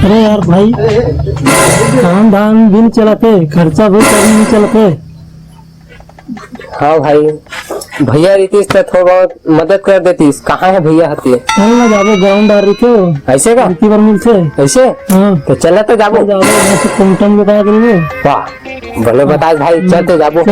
अरे यार भाई, काम धाम भी नहीं चलाते, खर्चा भी कभी नहीं चलते। हाँ भाई, भैया रहती तो थोड़ा बहुत मदद कर देती। कहाँ है भैया हती? चल ना जाबो, ग्राउंड आ रही थे ऐसे का बार मिलते ऐसे। हाँ तो चला तो जाबो कुमटन बता देंगे। वाह भले बता भाई, चलते जाबो।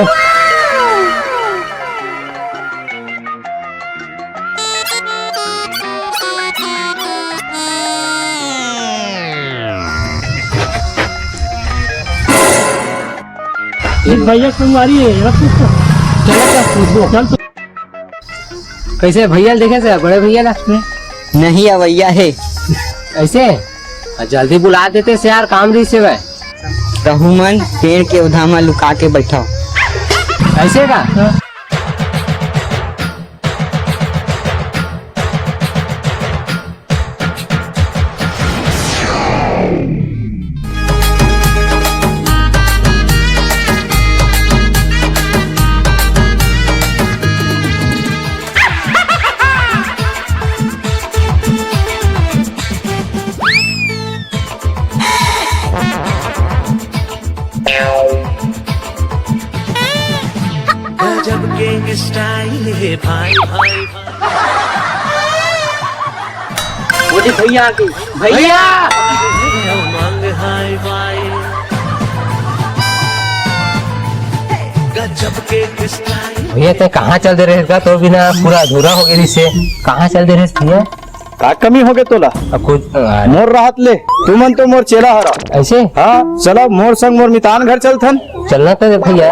भैया कुमारी है, चल तो। कैसे भैया देखे से बड़े भैया ना नहीं अवैया है ऐसे जल्दी बुला देते से यार, काम रही से वह रहुमन पेड़ के उधामा लुका के बैठा ऐसे का। गजब के स्टाइल है भाई भाई। बोली भैया की भैया उमंग हाय भाई, गजब के स्टाइल। भैया ते कहाँ चल दे रहे का? तो बिना पूरा अधूरा हो गई से कहाँ चल दे रहे भैया? का कमी हो गए तोला? अब कुछ मोर राहत ले, तुमन तो मोर चेला हरा। ऐसे हाँ चलो मोर संग मोर मितान घर चलथन। चलना तो भैया।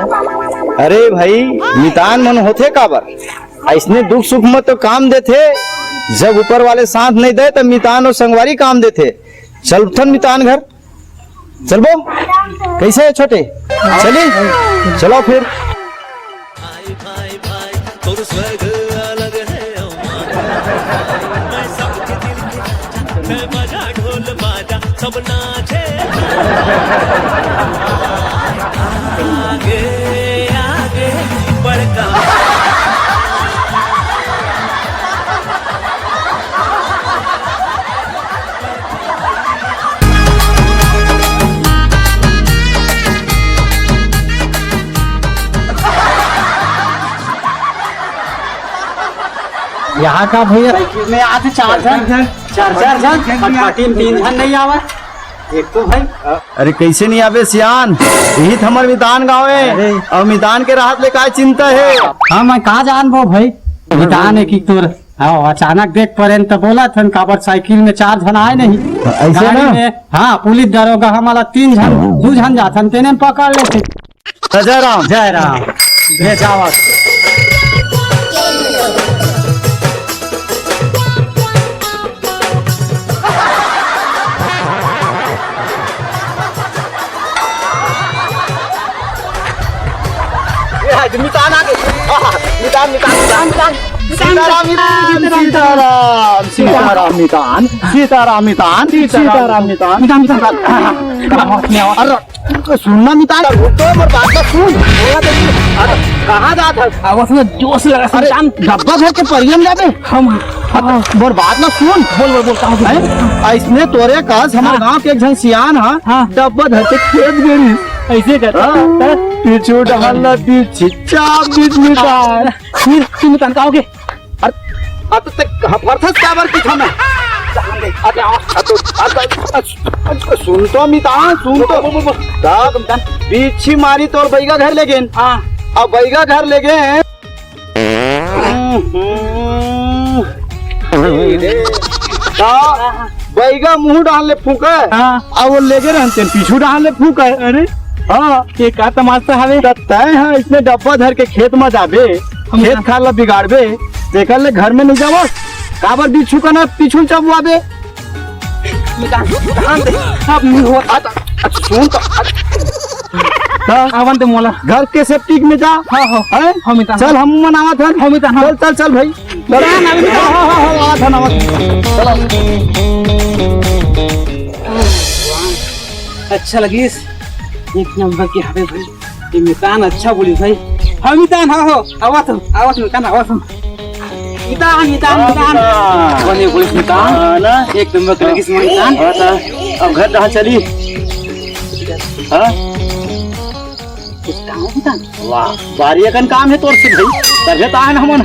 अरे भाई मितान मन होते काबर? ऐसने दुख सुख में तो काम देते, जब ऊपर वाले साथ नहीं दे तो मितान और संगवारी काम देते। चलथन मितान घर चलबो। कैसे है छोटे? चली चलो फिर। भाई भाई भाई तोर स्वर्ग अलग है मैं सबके दिल के राजा, मैं बजा ढोल बाजा सब नाचे। आगे आगे बढ़ता यहाँ का भैया में आज चार जन तीन जन नहीं आवा एक तो भाई। अरे कैसे नहीं आवे सियान, यही तो हमार मितान गाँव है और मितान के राहत ले का चिंता है। हाँ मैं कहा जान वो भाई मितान है कि तोर अचानक देख पड़े तो बोला था काबर साइकिल में चार जन आए नहीं ऐसे ना? हाँ पुलिस दरोगा हमारा 3 जन 2 जन जाथन तेने पकड़ लेते। जय राम जय राम जय जावा। मितान आ गए। मितान मितान मितान मितान सीताराम सीताराम सीताराम मितान सीताराम मितान सीताराम मितान मितान मितान। अरे सुनना मितान, तो मोर बात सुन। कहाँ जात है? आवाज में जोश लगा मितान, डब्बा भर के परियम जाबे हम। मोर बात ना सुन। बोल बोल बोल कहाँ है? ऐसने तोरे कास हमारे गांव के एक जन सियान हा डब्बा धर के खेत गेरी ऐसे कर पीछू डहल छिच्चा बीच मितान। फिर तुम मितान का होगे? अब तक हफरथस काबर की था मैं। सुन तो मितान सुन तो तब पीछी मारी तो बैगा घर ले गए। अब बैगा घर ले गए बैगा मुंह डालने फूका अब वो ले गए रहते पीछू डालने फूका। अरे हाँ ये का तमाशा हवे? तय है इसने डब्बा धर के खेत में जाबे, खेत खार ला बिगाड़बे, देखल ले घर में नहीं जाबो काबर बीछू का ना पीछू चबवाबे। सुन तो आवन ते मोला घर के सेफ्टी में जा। हाँ हाँ हैं? हम मितान चल हम मनावा था। हम मितान चल चल चल भाई चल। आवा था ना अच्छा लगी एक नंबर की हवे भाई। ये मितान अच्छा बोली भाई। हाँ मितान हाँ हो आवाज मितान आवाज मितान मितान मितान बने बोली मितान एक नंबर की लगी मितान। अब घर कहाँ चली? हाँ कुछ काम है मितान? वाह बारी अकन काम है तोर से भाई तबे तो आए ना हमन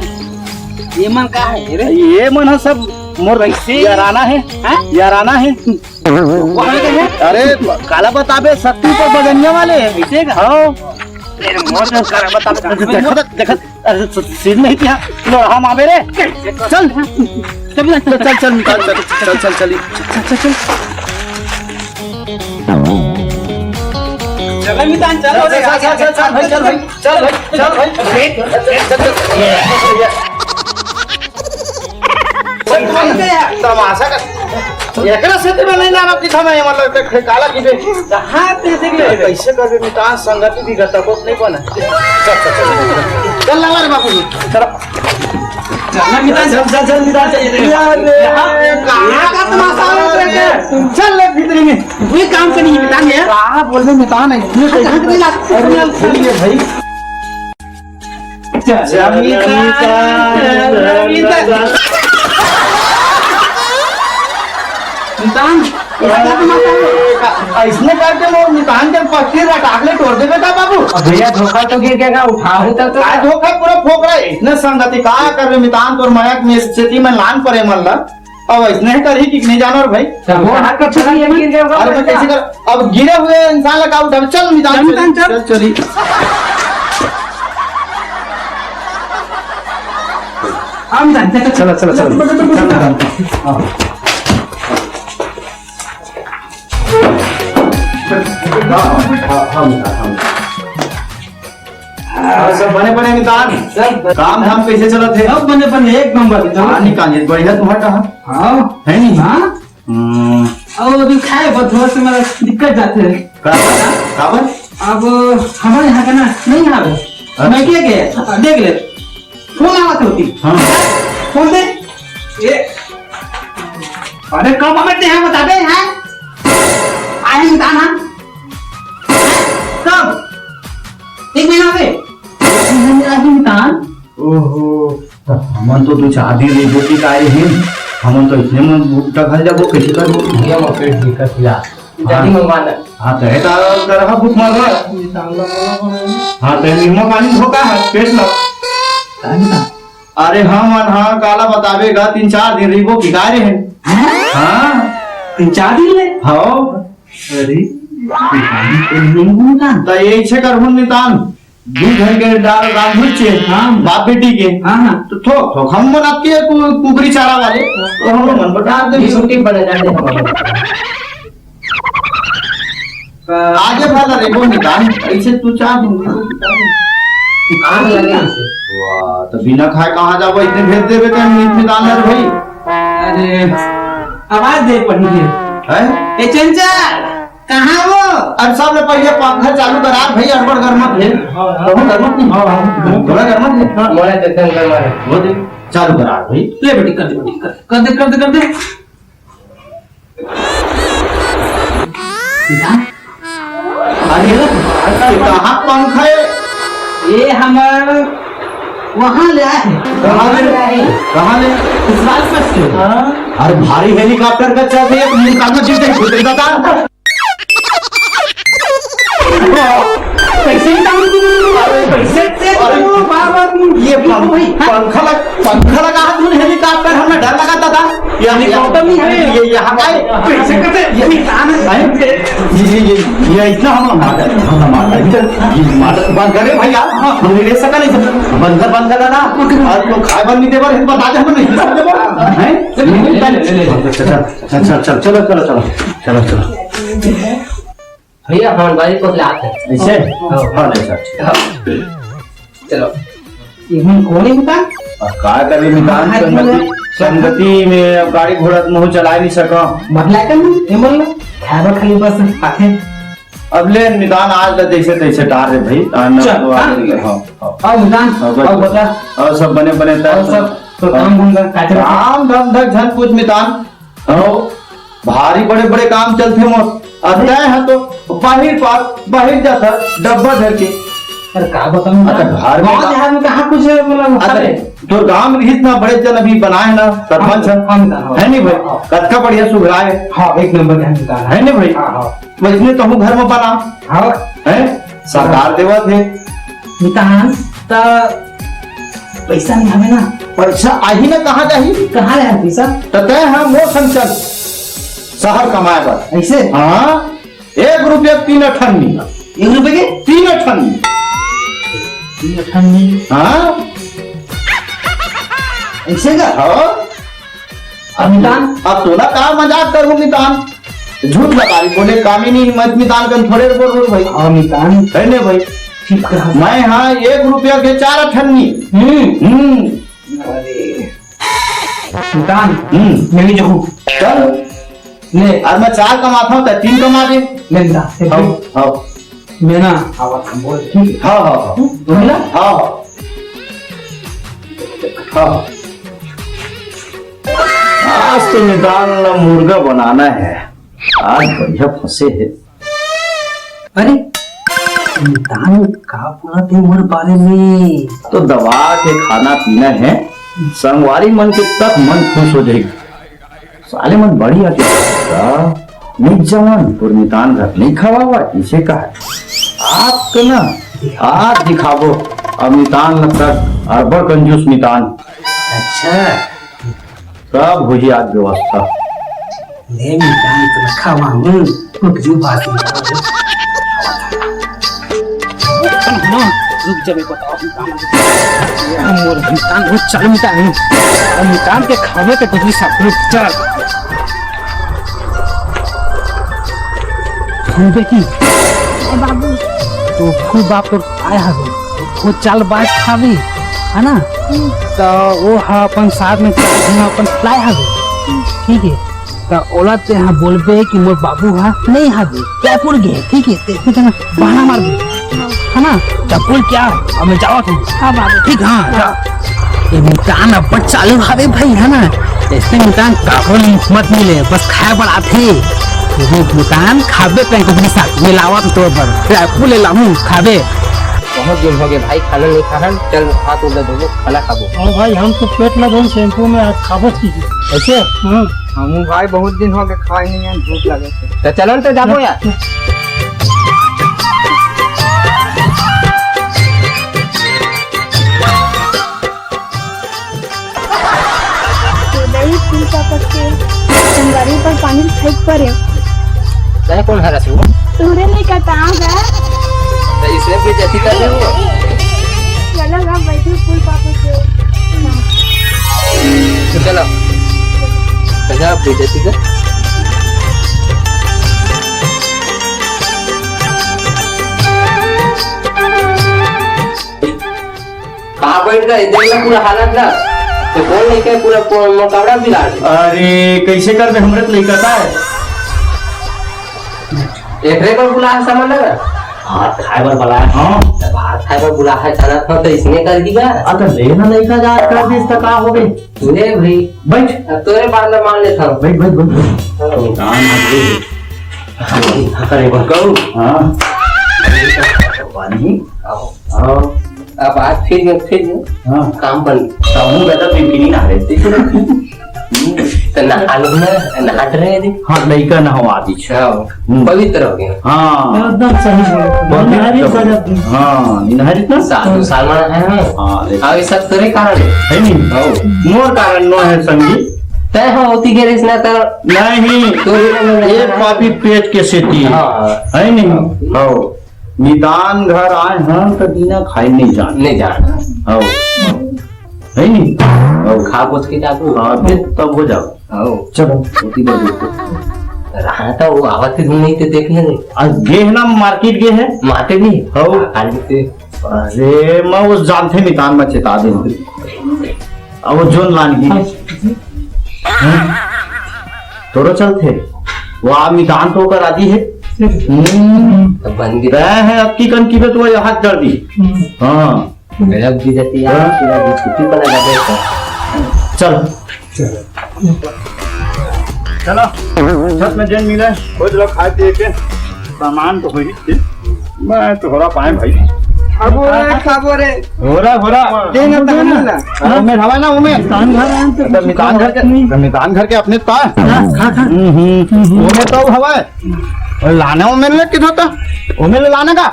ये मन का है रे? ये मन है सब मोर याराना है हाँ? याराना है वहाँ के है? अरे काला बताबे शक्ति पर बगनिया वाले ऐसे का? हाँ तेरे मोर में काला बताबे देखत अरे सीन नहीं किया लोहा मावे रे चल चल चल चल चल चल चल चल मितान चल चल भाई तमाशा का एकरा से ते नहीं नाम अपनी समय मतलब ते काला की बे कहाँ पे देख ले कैसे कर बे मितान संगति भी गता को नहीं बना चल लगा रे बापू चल चल मितान चल मितान कहाँ का तमाशा हो रहा है? चल ले भीतरी में ये काम करनी है मितान यार। कहाँ बोल रहे मितान है ये भाई मितान ऐसने करके मोर मितान जब पक्षी रटाकले तोड़ देबे का बाबू भैया धोखा तो गिर गया उठाओ तो काय धोखा पूरा फोक रहा है इतने संगति का करबे मितान तोर मयक में स्थिति में लान पड़े मन ला अब ऐसने ही करही कि नहीं जानो रे भाई वो हाथ का छुरा ये गिर गया अरे मैं कैसे कर अब गिरे हुए इंसान लगा उठा चल मितान चल चली हम जानते हैं चलो चलो चलो सब बने बने मितान सब काम धाम कैसे चलत है सब बने बने एक नंबर की हाँ निकालिए बढ़िया तुम्हारा कहा हाँ है नहीं हाँ और अभी खाए बहुत थोड़ा सा मेरा दिक्कत जाते हैं काबर अब हमारे यहाँ का ना नहीं यहाँ पे मैं क्या गया देख ले फोन आवा होती हाँ फोन दे ये अरे कब हमें यहाँ बता दे हैं आए मितान हाँ कब एक महीना पे मितान ओहो हमन तो तू चाहती रे जो की काय है हमन तो इतने में भूखा खा जाबो कैसे करबो भैया वो पेट दिक्कत हिला जल्दी मंगवाना हां तो है तरह भूख मार हां तो निम्मा पानी धोका है पेट लग अरे हमन हां काला बतावेगा 3-4 दिन रिबो बिगाड़े हैं हां 3-4 दिन ले हां अरे नींबू का तो यही छे करहुन नितान दूध घर के डाल रांधुच छे हाँ। बाप बेटी के हाँ हाँ तो थो हम बनाती है कुकरी चारा वाले तो हम मन बता दे ये छुट्टी बने जाने हमारे आगे वाला रेबो निकाल ऐसे तू 4 दिन आग लगे इसे वाह तो बिना खाए कहाँ जाबो इतने भेज देबे तो नींद में दान है भाई अरे आवाज दे पड़ी है है ए चंचा कहाँ वो अब सब ने पहले पंखा चालू करा भाई अड़बड़ गर्मत है तो गर्मत नहीं थोड़ा गर्मत है मोड़ा दर्शन कर मारे वो दे चालू करा भाई ले बेटी कर दे बेटी कर दे अरे कहाँ पंखा है ये हमार वहाँ ले आए हैं कहाँ ले ससुराल पर से अरे भारी हेलीकॉप्टर का चल रही है निकालना चाहिए छूट दादा पैसे पैसे से बार ये पंखा लगा हाथ में हेलीकॉप्टर हमें डर लगा था ये हेलीकॉप्टर नहीं है ये यहाँ का है पैसे कैसे ये इंसान है ये इतना हम बंद करे भैया हम ले सका नहीं बंद कर ना और तो खाए बंद नहीं देवर बता दे हम नहीं चल चलो चलो चलो चलो चलो भैया हमारे बारी को लाते हैं ऐसे हाँ ऐसा चलो ये हम कोने बता काय करे मितान संगति में अब गाड़ी घोड़ा मुँह चला नहीं सका बदला कर ये बोल खाना खाली बस आखे अब ले निदान आज जैसे तैसे डाल रहे भाई आओ निदान आओ बता और सब बने बने सब तो काम बंदा काटे काम धंधा झन कुछ मितान भारी बड़े बड़े काम चलते मोर अध्याय है तो बाहर जाता डब्बा धर के अरे का बताऊं अच्छा, घर में गाँव देहात में कहाँ कुछ मतलब अरे तो गांव में इतना बड़े जन अभी बनाए ना सरपंच है नहीं भाई, कतका बढ़िया सुविधा है। हाँ एक नंबर का मितान है नहीं भाई, हाँ बस इसने तो हम घर में बना हाँ है, सरकार देवत है। मितान तो पैसा नहीं हमें ना पैसा आही ना कहाँ जाही, कहाँ रहे पैसा तो तय हम वो संचल शहर कमाए पर ऐसे हाँ 1 रुपया 3 अठन्नी 1 रुपए के 3 अठन्नी 3 अठन्नी हाँ ऐसे का हाँ मितान अब तो ना कहा मजाक करूँ मितान, झूठ लगा रही बोले काम ही नहीं मत मितान कर थोड़े बोल भाई। हाँ मितान है नहीं भाई, ठीक कहा मैं हाँ 1 रुपया के 4 अठन्नी। अरे मितान हम्म मैं भी जाऊँ चल ले आज मैं 4 कमाता हूँ तो 3 कमा दे। लेंदा हाँ हाँ मैं ना आवाज हम बोल ठीक है हाँ हाँ बोला हाँ हाँ आज तो निदान मुर्गा बनाना है, आज बढ़िया फंसे है। अरे मितान का पूरा दिन मोर बारे में तो दबा के खाना पीना है, संगवारी मन के तक मन खुश हो जाएगी। साले मन बढ़िया के नहीं जवान पुरनितान घर नहीं खवावा इसे कहा आप तो ना आज दिखावो अमितान तक अरबा कंजूस मितान अच्छा सब हो जी आज व्यवस्था। ले मितान तो रखा हुआ हूँ रुक जो बात रुक जब बताओ मोर मितान रुक चल मितान मितान के खावे के कुछ सब रुक चल सुनबे की बाबू तो खूब बाप तो आया है वो चाल बाज खावी है ना तो वो हा अपन साथ में अपन लाए हवे ठीक है तो ओला ते हाँ बोलबे कि मोर बाबू हा नहीं हवे जयपुर गए ठीक है ते तना बहाना मार दे है ना जयपुर क्या अब मैं जाओ तुम हाँ बाबू ठीक हाँ जा ये मितान अब चालू हवे भाई है ना ऐसे मितान काफल मत मिले बस खाए बड़ा थे वो मितान खाबे पे को भी साथ मिलावत तो पर जयपुर ले लाऊं खाबे बहुत दिन हो गए भाई, खाना नहीं खाना, चल हाथ उधर धो खाना खाबो। हाँ भाई हम तो पेट लगे शैम्पू में आज खाबो की ऐसे हम भाई बहुत दिन हो गए खाए नहीं है, भूख लगे थे। तो चलो तो जाबो यार। दही फूल का पत्ते संगारी पर पानी फेंक पड़े चाहे कौन हरा सु तूने नहीं कटाओ गा तो इसने भी जैसी कर रहे हो चलो गा बैठो फूल पापा से तो चलो कजा भी जैसी कर कहाँ बैठ गए देख लो पूरा हालत ना तो बोल नहीं के पूरा मुकाबला बिगाड़ दे। अरे कैसे कर दे हमरे तो नहीं करता है। एकरे को बुला है सामान लगा भात खाए बर बुला है। हाँ तो भात खाए बर बुला है खाना था तो इसने कर दी बा अगर लेना नहीं का जा कर दे इसका का हो गई। तूने भाई बैठ अब तोरे बात में मान लेता हूँ बैठ बैठ बैठ कान मत करे करूँ हाँ पानी आओ अब आज फिर हाँ काम बन सामू बेटा पिंपी ना रहे तो नहा लो ना नहा रहे थे हाँ लड़का ना हो आदि पवित्र हो गया हाँ एकदम सही बोले हाँ निहारी ना साधु सालमान है हाँ अब ये सब तेरे कारण है नहीं मोर कारण नो है संगी तय हो होती के रेस ना तो नहीं तो एक पापी पेट के सेती हाँ है नहीं हो निदान घर आए हम तो बिना खाए नहीं जान नहीं जाना हो है नहीं हो खा कुछ के जागो हाँ फिर तब हो जाओ हो चलो होती बात रहा था वो आवत ही नहीं थे देखने नहीं आज गे है ना मार्केट गे है माते भी हो खाली थे अरे मैं वो जानते निदान में चेता दे अब वो जोन लान की तोरो चलते वो आप निदान तो कर आदि है तो बन गया है अब की कन की तो ये हाथ कर दी हाँ गजब दी जाती है पूरा छुट्टी पर लगा देता चलो चलो छत में जन मिले कुछ लोग खाए पिए के सामान तो हो ही मैं तो थोड़ा पाए भाई खाबो रे हो रहा देना तो ना उमेर हवा ना उमेर मितान घर आए तो मितान घर के अपने तो उमेर तो हवा है और लाना उमेर ले किधर था उमेर ले लाने का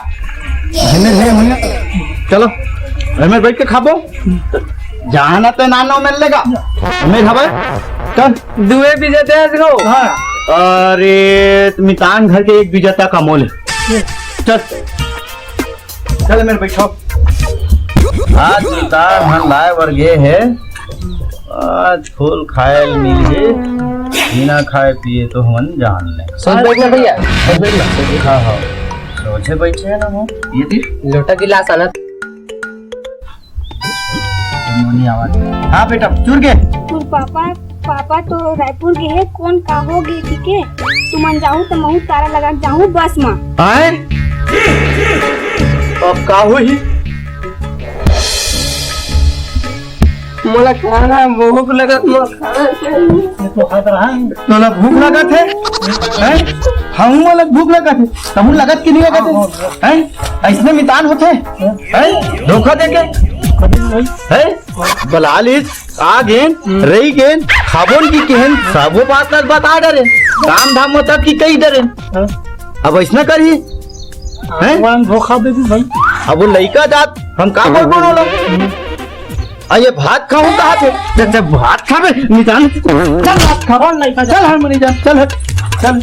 चलो उमेर बैठ के खाबो जाना तो नाना उमेर लेगा उमेर हवा चल दुए भी जाते हैं इसको अरे मितान घर के एक विजेता का मोल है चल चल मेरे बैठो आज मितान हम लाए वर्गे है आज फूल खाए मिले बिना खाए पिए तो हम जान ले सोच बैठना भैया हाँ हाँ सोचे बैठे है ना वो ये थी लोटा गिलास आना आवाज हाँ बेटा चुर के और पापा तो रायपुर के है कौन का हो गए ठीक है तुम जाऊँ तो महू तारा लगा जाऊँ बस माँ आए अब का हुई मोला खाना भूख लगत मोला तोला भूख लगा थे हैं हम वाला भूख लगा थे तमु लगत कि नहीं लगत हैं ऐसने मितान होते हैं धोखा देके हैं बलालिस आ गेन रही गेन खाबोन की केहन सबो बात बता डरे काम धाम होता कि कई डरे अब ऐसना करी हैं धोखा दे दी भाई अब वो लड़का जात हम का बोल बोलो ये भात खाऊं कहा थे जब भात खावे निजान चल भात खावा नहीं चल हम नहीं जा चल चल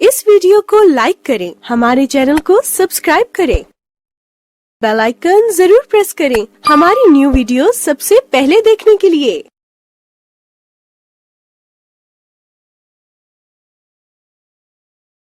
इस वीडियो को लाइक करें, हमारे चैनल को सब्सक्राइब करें, बेल आइकन जरूर प्रेस करें हमारी न्यू वीडियो सबसे पहले देखने के लिए।